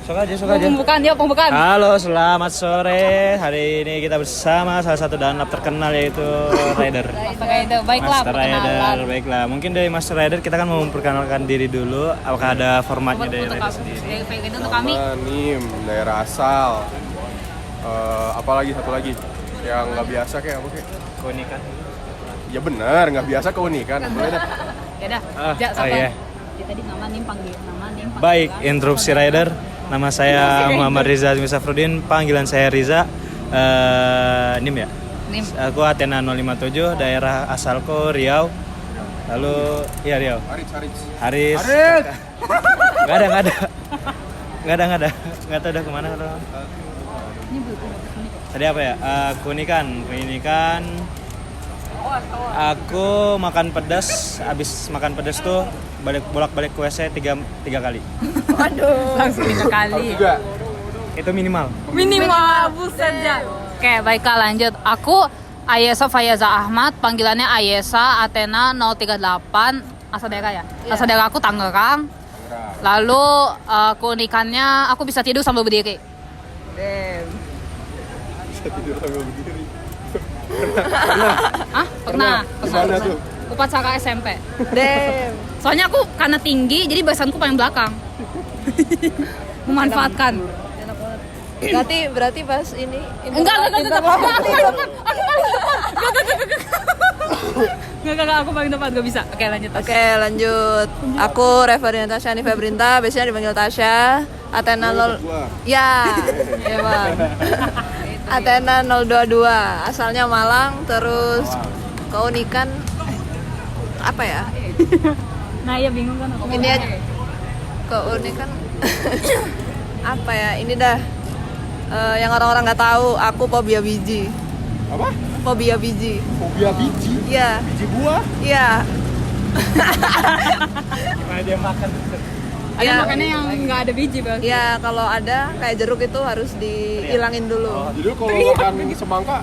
Sok aja. Pembukaan. Halo, selamat sore. Hari ini kita bersama salah satu danlap terkenal yaitu Rider. Master Rider, baiklah Master perkenalan. Rider, baiklah. Mungkin dari Master Rider kita kan mau memperkenalkan diri dulu. Apakah ada formatnya dari Rider sendiri? Untuk kami. Nim, daerah asal. Apalagi satu lagi yang nggak biasa kayak apa kayak? Keunikan. Ya benar, nggak biasa keunikan. Boleh dah. Ya dah. Oh iya. Tadi nama Nim panggil. Baik, interupsi Rider. Nama saya Muhammad Riza Misafrudin, panggilan saya Riza. Nim ya? Nim. Aku Athena 057, daerah asalku Riau. Lalu, iya Riau. Haris. Nggak ada. Nggak tahu udah kemana. Tadi apa ya? Keunikan. Aku makan pedas, abis makan pedas tuh bolak-balik ke WC 3 kali. Waduh. Langsung 3 kali. Itu minimal. Buset ya. Oke, baiklah lanjut. Aku Ayesa Fayaza Ahmad, panggilannya Ayesa Athena 038, asal daerah ya? Asal daerah aku Tangerang. Lalu keunikannya aku bisa tidur sambil berdiri. Bisa tidur sambil berdiri. Pernah. Gimana tuh? Upacara SMP. Soalnya aku karena tinggi, jadi bahasanku paling belakang. Memanfaatkan. Berarti pas ini Enggak, aku paling depan, gak bisa. Oke, lanjut. lanjut. Aku Reverina Tasya Anifa Brinta, biasanya dipanggil Tasya. Athena 0. Ya, Bang. Athena 022, asalnya Malang, terus keunikan apa ya? Nah, ya bingung kan aku. Ini aja. Keunikan apa ya? Ini dah yang orang-orang nggak tahu, aku fobia biji. Apa? Fobia biji. Fobia biji? Iya. Biji buah? Iya. Gimana dia makan? Ada makannya yang nggak ada biji, Bang. Ya kalau ada kayak jeruk itu harus dihilangin dulu. Jadi kalau makan semangka,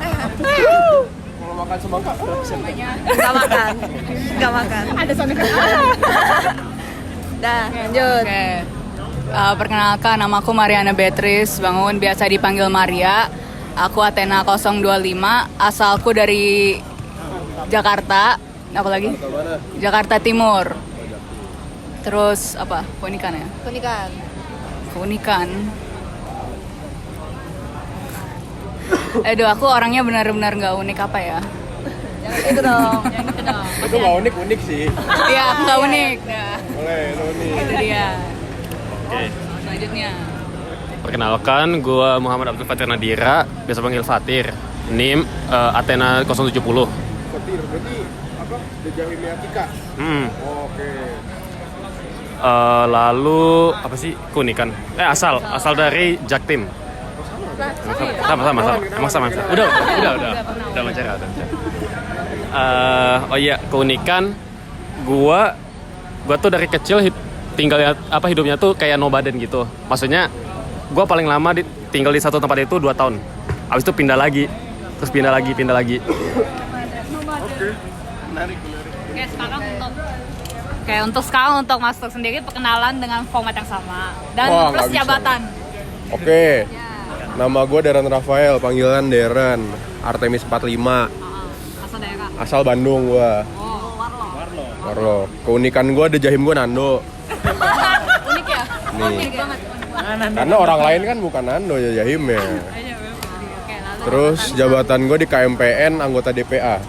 kalau makan semangka, Nggak makan. Ada sound effect. Dah, lanjut. Oke. Perkenalkan, nama aku Mariana Beatrice Bangun, biasa dipanggil Maria. Aku Athena 025, asalku dari Jakarta. Apa lagi? Jakarta Timur. Terus apa? Keunikan ya? Keunikan. Aduh, aku orangnya benar-benar nggak unik apa ya? Itu dong. itu nggak unik sih. Iya, aku nggak unik. Nah, Boleh, itu unik. itu dia. Oke. Selanjutnya. Perkenalkan, gue Muhammad Abdul Fatir Nadira, biasa panggil Fatir. NIM Athena 070. Petir, berarti apa? Dejahimnya Tika. Oke. Lalu apa sih keunikan? Asal dari Jaktim. Sama. Udah bicara. Oh iya, keunikan gua tuh dari kecil tinggal hidupnya tuh kayak nomaden gitu. Maksudnya gua paling lama tinggal di satu tempat itu 2 tahun. Habis itu pindah lagi. Terus pindah lagi. Oke. Menarik. Untuk sekarang untuk Master sendiri perkenalan dengan format yang sama dan Wah, plus nggak bisa. jabatan. Oke. Nama gue Deren Rafael, panggilan Deren. Artemis 45. Asal daerah. Asal Bandung gue. Warlo. Keunikan gue ada jahim gue Nando. Unik ya? Nih. Unik banget. Karena orang lain kan bukan Nando ya jahimnya. Oke, lalu Terus jabatan gue di KMPN anggota DPA.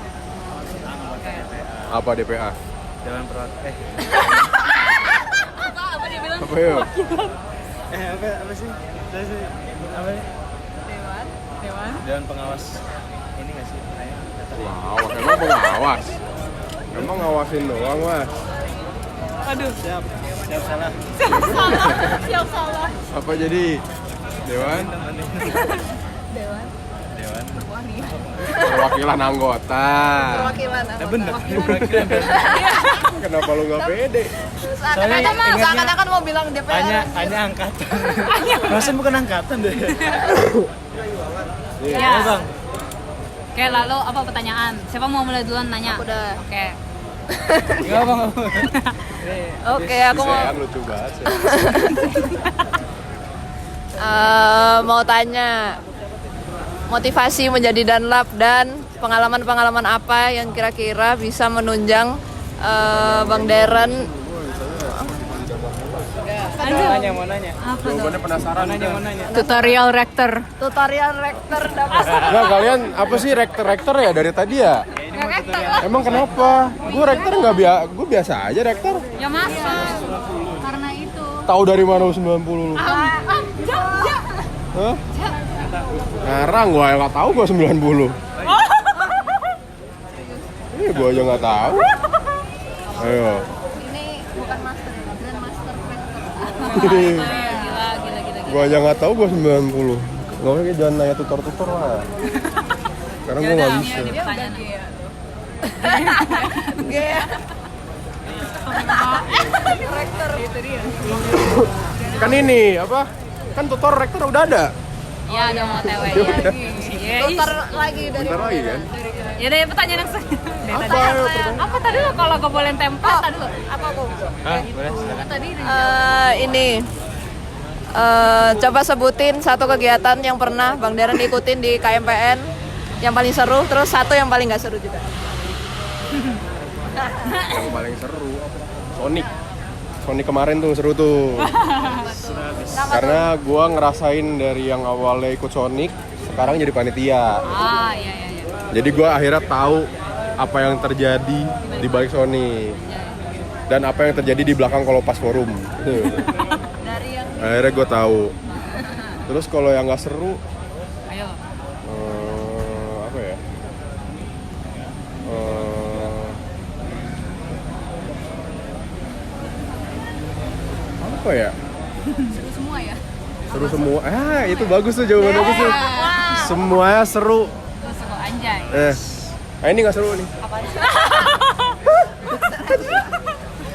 Apa DPA? Dewan Perwakilan. apa dia bilang? Apa ya? Apa sih? Apa nih? Dewan pengawas. Ini nggak sih? Pengawas, emang pengawas? Emang ngawasin doang mas? Aduh. Siap salah. Siap salah. Apa jadi? Dewan? Dewan. Perwakilan anggota. Bener. Kenapa lu nggak pede? Seakan-akan mau bilang DPR. Hanya angkatan. Masa bukan angkatan deh. Ya. Bang. Oke, lalu apa pertanyaan? Siapa mau mulai duluan nanya? Aku udah. Oke. Enggak bang. Oke, aku mau. Desain lucu banget sih. Mau tanya motivasi menjadi Danlab dan pengalaman-pengalaman apa yang kira-kira bisa menunjang Bang Darren. Mau nanya. Jawabannya penasaran. Mau nanya. Tutorial rektor. Tutorial rektor dapat. Enggak, kalian apa sih rektor ya dari tadi ya? Emang kenapa? Gue rektor nggak gue biasa aja rektor. Ya masa? Karena itu. Tahu dari mana 90 lu? Hah? Ngarang gue nggak tahu gue 90. Ini gue aja nggak tahu. Ayo. Ini bukan master, grand master Gila. Gue aja nggak tahu gue 90. Nggak usah jangan nanya tutor lah. Karena gue nggak bisa. rektor itu dia. Kan ini apa? Kan tutor rektor udah ada. Ya ada mau TW ya. Tutor lagi dari Bentar lagi kan? Ya deh pertanyaan yang Apa? apa tadi lo kalau gak boleh template tadi lo? apa kok? Boleh silakan. Tadi Ini coba sebutin satu kegiatan yang pernah Bang Darren ikutin di KMPN yang paling seru, terus satu yang paling nggak seru juga. Yang paling seru Sonic kemarin tuh seru tuh. Karena gua ngerasain dari yang awalnya ikut Sonic sekarang jadi panitia. iya. Jadi gua akhirnya tahu apa yang terjadi di balik Sonic dan apa yang terjadi di belakang Kolopas Forum. Tuh. Akhirnya gua tahu. Terus kalau yang nggak seru, Ayo. apa ya? Apa ya? Seru semua ya. Seru semua. Itu bagus tuh jawaban bagus tuh. Semuanya seru. Seru anjay. Ini nggak seru nih.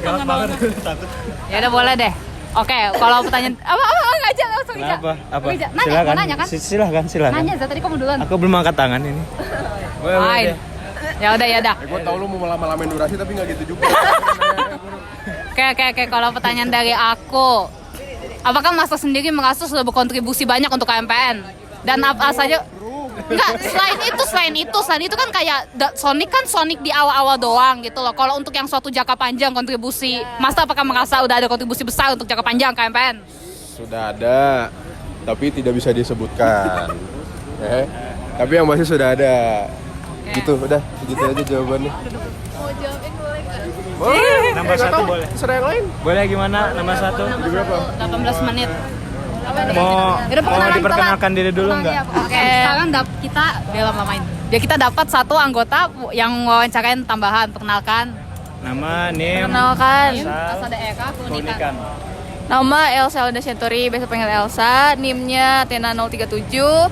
Galak banget. Takut. Ya udah boleh deh. Oke, kalau pertanyaan apa ngajak langsung Ica. Kenapa? Apa? Ica, nanya, Silakan. mau nanya kan? Silakan. Nanya, Za, tadi kamu duluan. Aku belum angkat tangan ini. Fine. Ya udah. Gue tau lu mau lama-lamain durasi tapi nggak gitu juga. Oke. Kalau pertanyaan dari aku, apakah Master sendiri merasa sudah berkontribusi banyak untuk KMPN? Dan apa saja? Enggak, selain itu kan kayak Sonic di awal-awal doang gitu loh. Kalau untuk yang suatu jangka panjang kontribusi, Master apakah merasa udah ada kontribusi besar untuk jangka panjang KMPN? Sudah ada, tapi tidak bisa disebutkan. Tapi yang pasti sudah ada. Gitu, udah segitu aja jawabannya. Mau jawabin boleh nggak? Boleh. Nambah satu boleh. Serah yang lain. Boleh gimana? Nama satu. Di berapa? 18 menit. Mau diperkenalkan diri dulu nggak? Oke. Sekarang kita lama-lamain. Ya kita dapat satu anggota yang wawancarain tambahan, perkenalkan. Nama, name, Kenalkan. asal, Ada Eka, keunikan. Nama Elsa Elda Century, biasa panggil Elsa. NIM-nya Tena 037.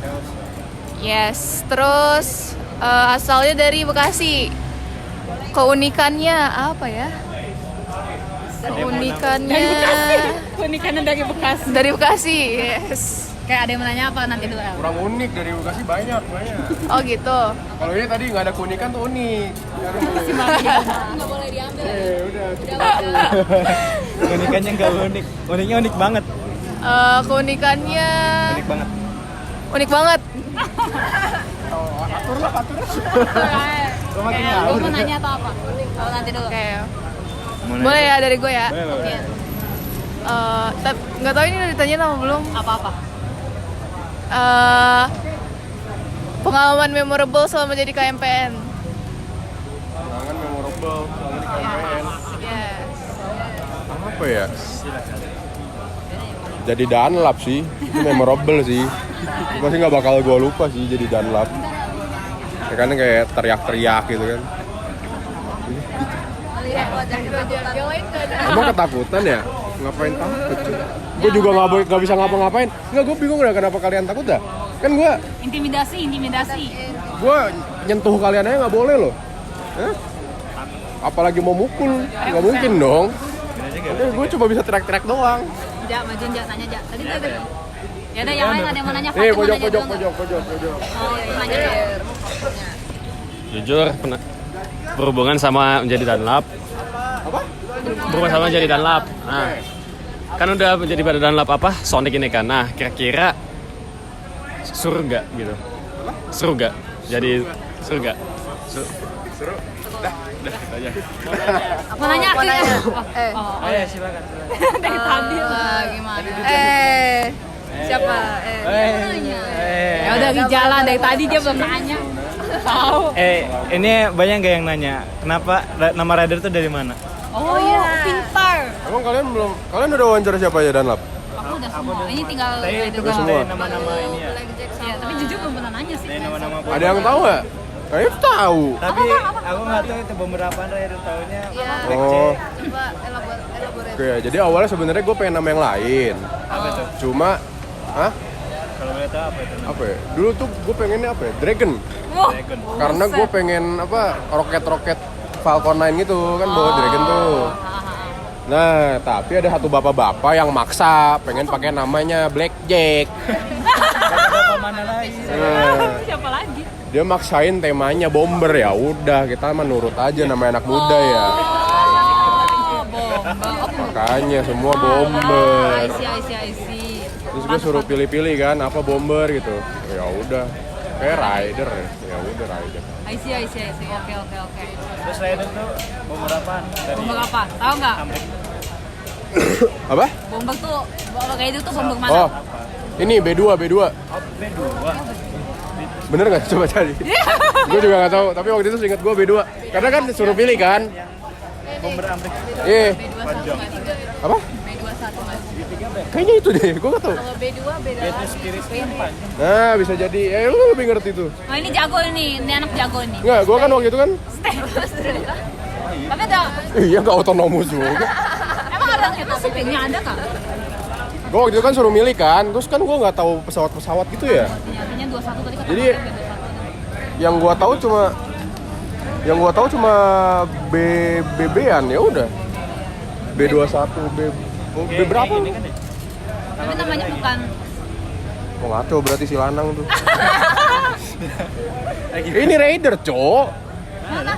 Yes, terus asalnya dari Bekasi. Keunikannya apa ya? Keunikannya dari Bekasi. Dari Bekasi, yes. Kayak ada yang menanya apa nanti dulu El? Kurang unik dari Bekasi banyak. Oh gitu. Kalau ini tadi nggak ada keunikan tuh unik. Nggak boleh diambil. Keunikannya nggak unik. Uniknya unik banget. Keunikannya Unik banget. unik banget. Lo makin Gue ngawur. mau nanya atau apa? Oh nanti dulu. Oke. Mau nanya? Boleh ya dari gue ya. Boleh. Nggak tahu ini udah ditanya sama belum. Apa-apa? Pengalaman memorable selama jadi KMPN. Jangan memorable selama di KMPN. Yes. Apa ya? Jadi Danlab sih, itu memorable sih. Pasti nggak bakal gue lupa sih jadi Danlab. Ya kan kayak teriak-teriak gitu kan. Lihat wajah yang lain nggak ada. Emang ketakutan ya? Ngapain takut? Gue juga nggak bisa ngapa-ngapain. Nggak, gue bingung dah kenapa kalian takut dah. Kan gue Intimidasi. nyentuh kalian aja nggak boleh loh. Apalagi mau mukul, nggak mungkin dong. Gue cuma bisa teriak-teriak doang. Ja, majuin Ja, nanya Ja. Tadi tadi. Ya udah yang lain ada yang mau nanya. Nih, Fatin mau nanya pojok. dulu nggak? Oh, itu nanya dulu. Jujur, berhubungan sama menjadi Danlab. Berhubungan sama menjadi Danlab. Nah, kan udah menjadi badan lap apa Sonic ini kan. Nah, kira-kira surga gitu. Surga. Jadi surga. Seru. Dah gitu aja. Aku nanya aku. Oh ya silakan. Dari tadi. Gimana? Siapa? Ya udah Rijala dari tadi dia belum nanya. Tahu. Ini banyak gak yang nanya, kenapa nama rider tuh dari mana? Oh iya, pintar. Emang kalian udah wawancara siapa aja Danlap? Aku udah semua. Ini tinggal Udah semua. Nama-nama ini ya. Iya, tapi jujur belum pernah nanya sih. Dari nama-nama. Ada yang tahu nggak? Kayaknya tahu. Tapi aku nggak tahu itu beberapa rider tahunya. Oh. Coba elaborate. Oke, jadi awalnya sebenarnya gue pengen nama yang lain. Apa tuh? Cuma, Kalau boleh tahu apa itu? apa ya? Dulu tuh gue pengennya apa ya? Dragon. Dragon. Karena gue pengen roket-roket Falcon 9 gitu kan bawa Dragon tuh. Nah, tapi ada satu bapak-bapak yang maksa pengen pakai namanya Blackjack. Bapak mana lagi? Nah, Siapa lagi? dia maksain temanya bomber, ya udah kita menurut aja nama anak muda ya. Makanya semua bomber. I see. Terus gue suruh pilih-pilih kan apa bomber gitu. Ya udah. Kayak rider ya udah rider. I see. Oke. Terus rider tuh beberapa dari Bomber apa? Tahu nggak? Apa? Bomber tuh, kayak itu tuh bomber mana? Oh, ini B2. B2. Bener nggak? Coba cari. Gue juga nggak tahu. Tapi waktu itu seingat gue B2. Karena kan suruh pilih kan. Bomber Amrik. Iya. Apa? B21 Kayaknya itu deh. Gue nggak tahu. Kalau B2 beda B2 lagi. Spirit kan panjang. Nah, bisa jadi. Lu lebih ngerti tuh. Oh ini jago ini anak jago ini. Nggak, gue kan waktu itu kan. Tapi ada, Iya nggak otonomus juga. emang ada itu supirnya ada kak? Gue waktu itu kan suruh milih kan. Terus kan gue nggak tahu pesawat-pesawat gitu ya. Artinya 21 tadi kan. Jadi yang gue tahu cuma BB-an ya udah. B21 B berapa? Ini kan ya? Tapi namanya bukan. Oh ngaco berarti si lanang tuh. Ini Raider, Cok. Mana?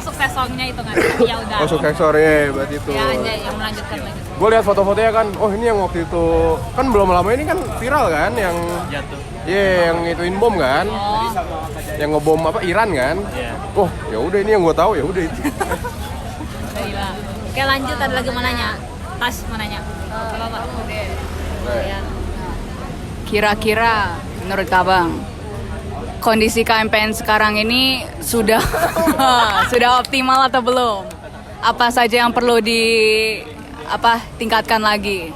Sukses songnya itu nggak? Ya udah. Oh, suksesor ya berarti itu. Ya aja yang melanjutkan lagi. Gue lihat foto-fotonya kan, oh ini yang waktu itu kan belum lama ini kan viral kan yang Jatuh. yang ituin bom kan, Oh, yang ngebom apa Iran kan. Iya. Oh ya udah ini yang gue tahu ya udah itu. gila. Oke lanjut, ada lagi mau nanya. Tas mau nanya. Apa? Kira-kira menurut Kabang, kondisi KMPN sekarang ini sudah optimal atau belum? Apa saja yang perlu tingkatkan lagi?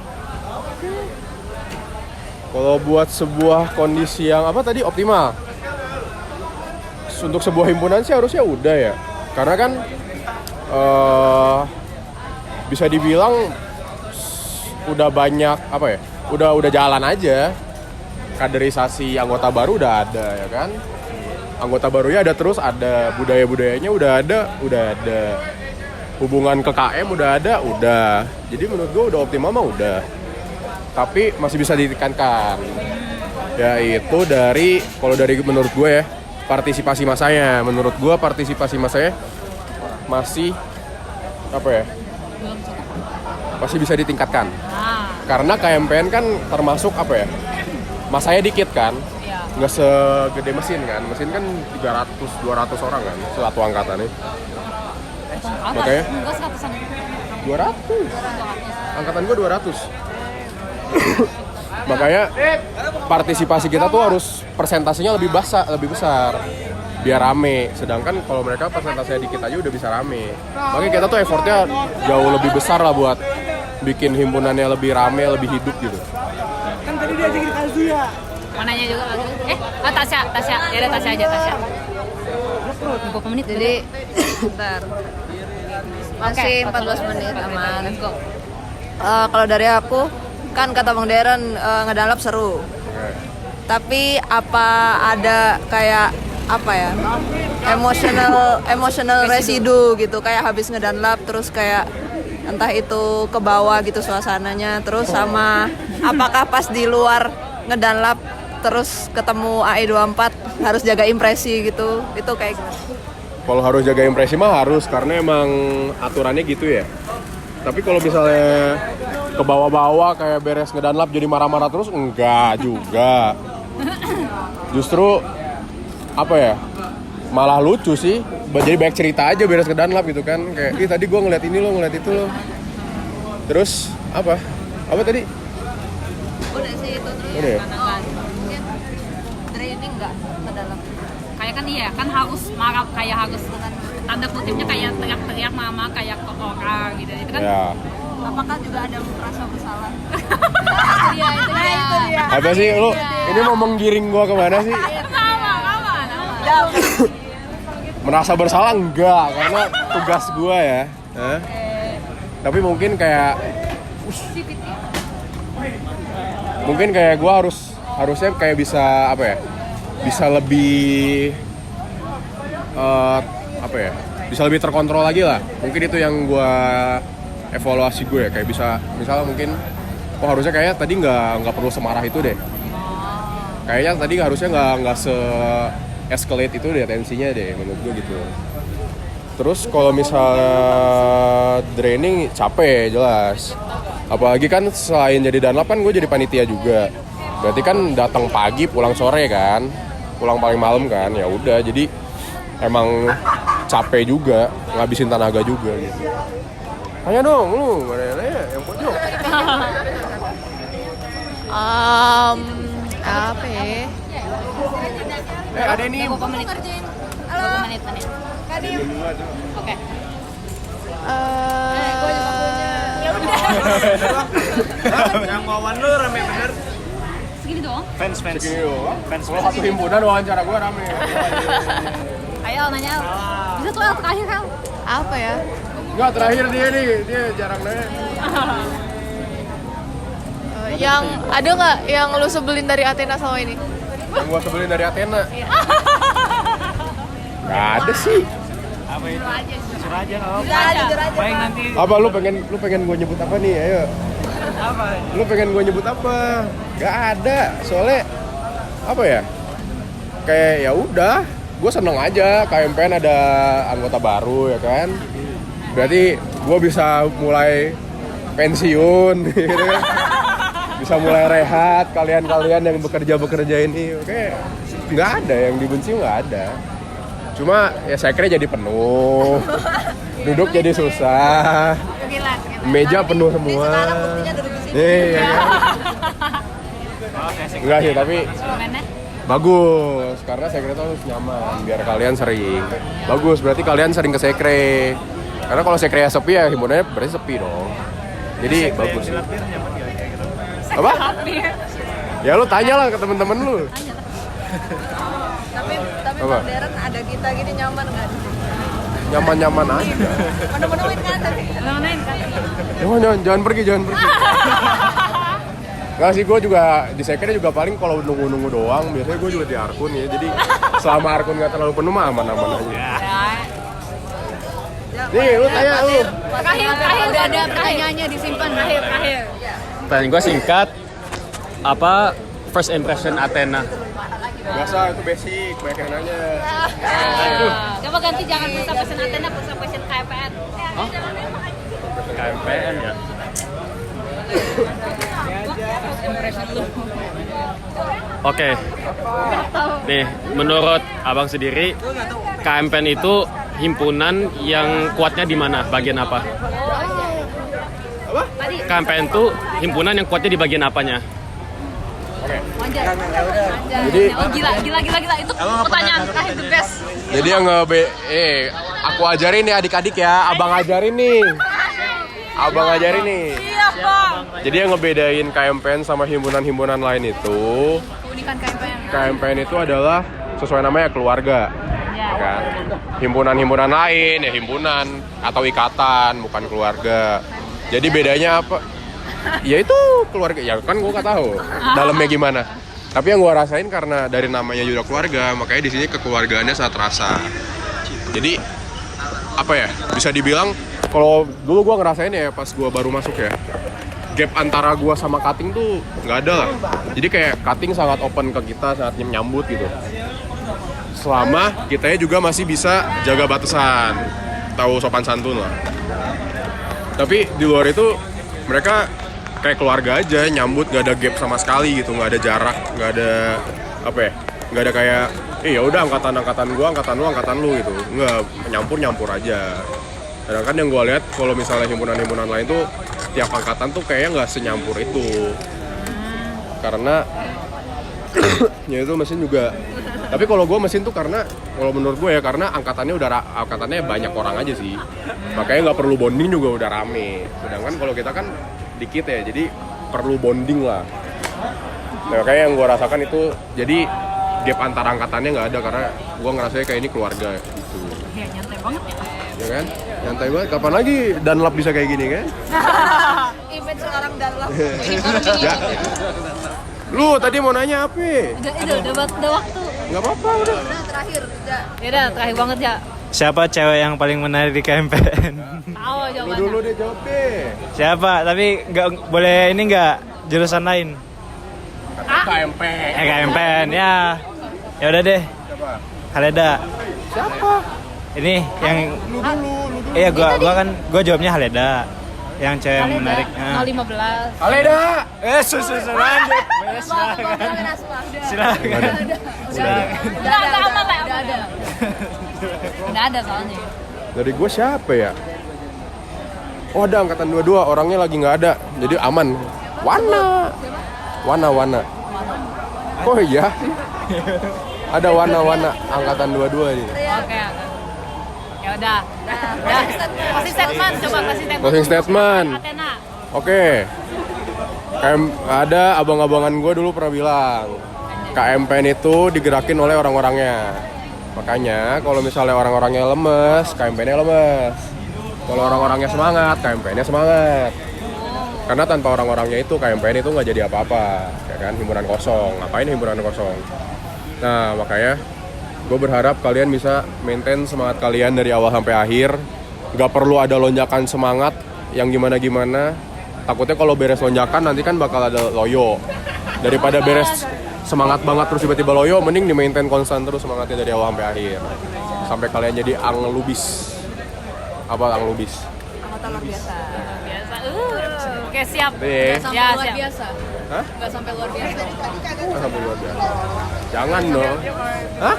Kalau buat sebuah kondisi yang apa tadi optimal, untuk sebuah himpunan sih harusnya udah ya, karena kan bisa dibilang udah banyak apa ya, udah jalan aja, kaderisasi anggota baru udah ada ya kan, anggota barunya ada terus ada, budayanya udah ada, hubungan ke KM udah ada, jadi menurut gue udah optimal mah udah. Tapi masih bisa ditekankan, yaitu kalau dari menurut gue ya, partisipasi masanya. Menurut gue partisipasi masanya masih apa ya, masih bisa ditingkatkan. Karena KMPN kan termasuk apa ya, masanya dikit kan, nggak segede mesin kan. Mesin kan 300-200 orang kan, satu angkatan nih. Makanya 200. Angkatan gue 200. Makanya partisipasi kita tuh harus persentasenya lebih besar biar rame. Sedangkan kalau mereka persentasenya dikit aja udah bisa rame. Makanya kita tuh effortnya jauh lebih besar lah buat bikin himpunannya lebih rame, lebih hidup gitu. Kan tadi diajakin Azia. Mau nanya juga lagi. Tasya. Ya ada Tasya aja, Tasya. Berapa menit? Jadi bentar. Masih 14 menit aman. Let's go. Kalau dari aku kan kata Bang Deren ngedalap seru. Tapi apa ada kayak apa ya? Emotional residu gitu, kayak habis ngedanlap terus kayak entah itu ke bawah gitu suasananya, terus sama apakah pas di luar ngedanlap terus ketemu AE24 harus jaga impresi gitu, itu kayak gimana? Kalau harus jaga impresi mah harus, karena emang aturannya gitu ya. Tapi kalau misalnya ke bawah-bawah kayak beres ngedanlap jadi marah-marah terus, enggak juga. Justru apa ya, malah lucu sih. Jadi banyak cerita aja beres ngedanlap gitu kan. Kayak, ih tadi gue ngeliat ini lo, ngeliat itu lo. Terus apa tadi? Udah sih itu terus. Udah ya? Training nggak ke dalam. Kayak kan iya kan harus marah, kayak harus tanda kutipnya kayak teriak-teriak mama kayak ke orang gitu. Itu kan Ya. Apakah juga ada merasa bersalah? itu dia. Apa sih lu? Ini mau menggiring gua kemana sih? Merasa bersalah enggak, karena tugas gua ya. Hah? Tapi mungkin kayak gua harusnya kayak bisa apa ya? Bisa lebih bisa lebih terkontrol lagi lah. Mungkin itu yang gua evaluasi gue ya, kayak bisa misalnya mungkin harusnya kayak tadi nggak perlu semarah itu deh. Kayaknya tadi harusnya nggak se-escalate itu deh tensinya deh menurut gue gitu. Terus kalau misalnya draining capek jelas. Apalagi kan selain jadi danlap kan gue jadi panitia juga. Berarti kan datang pagi pulang sore kan. Pulang paling malam kan. Ya udah jadi emang capek juga, ngabisin tenaga juga gitu. Tanya dong lu, mana yang pojok? Apa ya? Ada nih. Berapa menit? Berapa menit? Oke. Gue juga punya. Ya udah. Yang wawan lu rame bener. Segini doang. Fans. Kalau satu himpunan wawancara gue rame. Ayo nanya. Bisa tuh El terakhir El. Apa ya? Enggak, terakhir dia jarang nanya. Yang ada nggak yang lu sebelin dari Athena sama ini? Yang gua sebelin dari Athena. Gak ada sih. Apa itu? Jujur aja kalau Jujur aja. paling nanti Apa lu pengen gua nyebut apa nih? Ayo. apa? Lu pengen gua nyebut apa? Gak ada. Soalnya apa ya? Kayak ya udah, gua seneng aja KMPN ada anggota baru ya kan. Berarti gue bisa mulai pensiun gitu kan. Bisa mulai rehat, kalian yang bekerja ini. Oke, nggak ada yang dibenci, nggak ada. Cuma ya saya kira jadi penuh, duduk jadi susah, meja penuh semua. Iya. Enggak sih, tapi bagus, karena sekre itu harus nyaman, biar kalian sering. Bagus, berarti kalian sering ke sekre. Karena kalau sekre sepi ya himpunannya berarti sepi dong. Jadi bagus sih. Apa? Ya lu tanya lah ke temen-temen lu. Tapi Apa? modern ada kita gini nyaman nggak? Nyaman-nyaman aja. Menemuin kan tapi. Jangan pergi. Nggak sih, gue juga di sekre juga paling kalau nunggu-nunggu doang. Biasanya gue juga di Arkun ya. Jadi selama Arkun nggak terlalu penuh mah aman-aman aja. Nih, lu tanya lu. Terakhir udah ada pertanyaannya disimpan terakhir. Pertanyaan gue singkat, apa first impression Athena? Biasa itu basic, banyak yang nanya. Coba ganti jangan pulsa passion Athena, pulsa passion KPN. KMPN ya? Oke. Nih, menurut abang sendiri, KMPN itu himpunan yang kuatnya di mana? Bagian apa? KMPN itu himpunan yang kuatnya di bagian apanya? Jadi Gila. Itu pertanyaan terakhir the best. Jadi yang aku ajarin nih adik-adik ya, abang ajarin nih. Iya, Bang. Jadi yang ngebedain KMPN sama himpunan-himpunan lain itu, Keunikan KMPN. KMPN itu adalah sesuai namanya keluarga. Ya kan? Himpunan-himpunan lain ya himpunan atau ikatan, bukan keluarga. Jadi bedanya apa? Ya itu keluarga, ya kan gue nggak tahu dalamnya gimana. Tapi yang gue rasain karena dari namanya juga keluarga, makanya di sini kekeluargaannya sangat terasa. Jadi apa ya? Bisa dibilang kalau dulu gue ngerasain ya pas gue baru masuk ya, gap antara gue sama cutting tuh nggak ada lah. Jadi kayak cutting sangat open ke kita, sangat nyambut gitu. selama kitanya juga masih bisa jaga batasan, tahu sopan santun lah. Tapi di luar itu mereka kayak keluarga aja, nyambut gak ada gap sama sekali gitu, nggak ada jarak, nggak ada apa ya, nggak ada kayak ya udah angkatan gua, angkatan lu gitu, nggak, nyampur aja. Sedangkan yang gua lihat kalau misalnya himpunan lain tuh tiap angkatan tuh kayaknya nggak senyampur itu, karena ya itu mesin juga. Tapi kalau gue mesin tuh karena kalau menurut gue ya karena angkatannya banyak orang aja sih, makanya nggak perlu bonding juga udah rame. Sedangkan kalau kita kan dikit ya, jadi perlu bonding lah. Nah, makanya yang gue rasakan itu jadi gap antara angkatannya nggak ada, karena gue ngerasanya kayak ini keluarga gitu. Ya nyantai banget ya. Ya kan? Nyantai banget. Kapan lagi Dunlop bisa kayak gini kan? Event sekarang Dunlop. Ya. Lu tadi mau nanya apa? Udah waktu. Nggak apa-apa udah. Terakhir, Ya udah, terakhir banget ya. Siapa cewek yang paling menarik di KMPN? Tahu Lu jawabannya. dulu deh jawab deh. Siapa? Tapi nggak boleh ini nggak jurusan lain. KMP. KMPN ya. Ya udah deh. Siapa? Haleda. Siapa? Ini yang Lu dulu. iya gua jawabnya Haleda. Yang cewek yang menarik. 015. Aleda. Lanjut. Silakan. Udah aman lah. Udah ada soalnya. Dari gue siapa ya? Oh ada angkatan 22, orangnya lagi nggak ada, jadi aman. Wana. Oh iya. Ada Wana angkatan 22 nih. Oke. Ya udah. Kasih statement, coba kasih statement. Closing statement. Athena. Oke. Ada abang-abangan gue dulu pernah bilang KMPN itu digerakin oleh orang-orangnya. Makanya kalau misalnya orang-orangnya lemes, KMPN-nya lemes. Kalau orang-orangnya semangat, KMPN-nya semangat. Karena tanpa orang-orangnya itu KMPN itu nggak jadi apa-apa, ya kan? Himpunan kosong. Ngapain himpunan kosong? Nah makanya gue berharap kalian bisa maintain semangat kalian dari awal sampai akhir. Gak perlu ada lonjakan semangat yang gimana-gimana. Takutnya kalau beres lonjakan nanti kan bakal ada loyo. Daripada beres semangat banget terus tiba-tiba loyo, mending di-maintain konstan terus semangatnya dari awal sampai akhir. Sampai kalian jadi anglubis. Apa anglubis? Anggota luar biasa. Oke, siap. Deh. Ya, siap. Biasa. Hah? Nggak sampai luar biasa. Nggak sampai luar biasa. Jangan dong. Hah?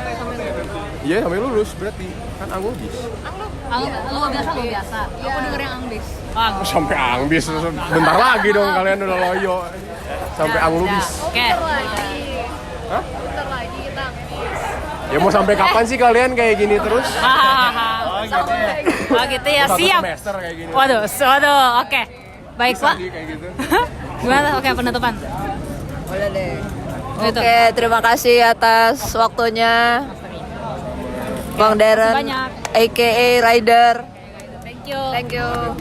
Iya sampai lulus berarti kan anglubis. Luar biasa. Aku denger yang Angbis. Sampai angbis, bentar lagi dong kalian udah loyo. Sampai anglubis. Oke. Hah? Bentar lagi kita Angbis. Ya mau sampai kapan sih kalian kayak gini terus? Oh gitu ya, Satu siap. semester kayak gini. Waduh, oke. Baik, Bisa Pak. nih kayak gitu. Gimana? Oke, penutupan. Boleh deh. Gitu. Oke, terima kasih atas waktunya Bang Darren, banyak. aka Rider. Thank you. Thank you.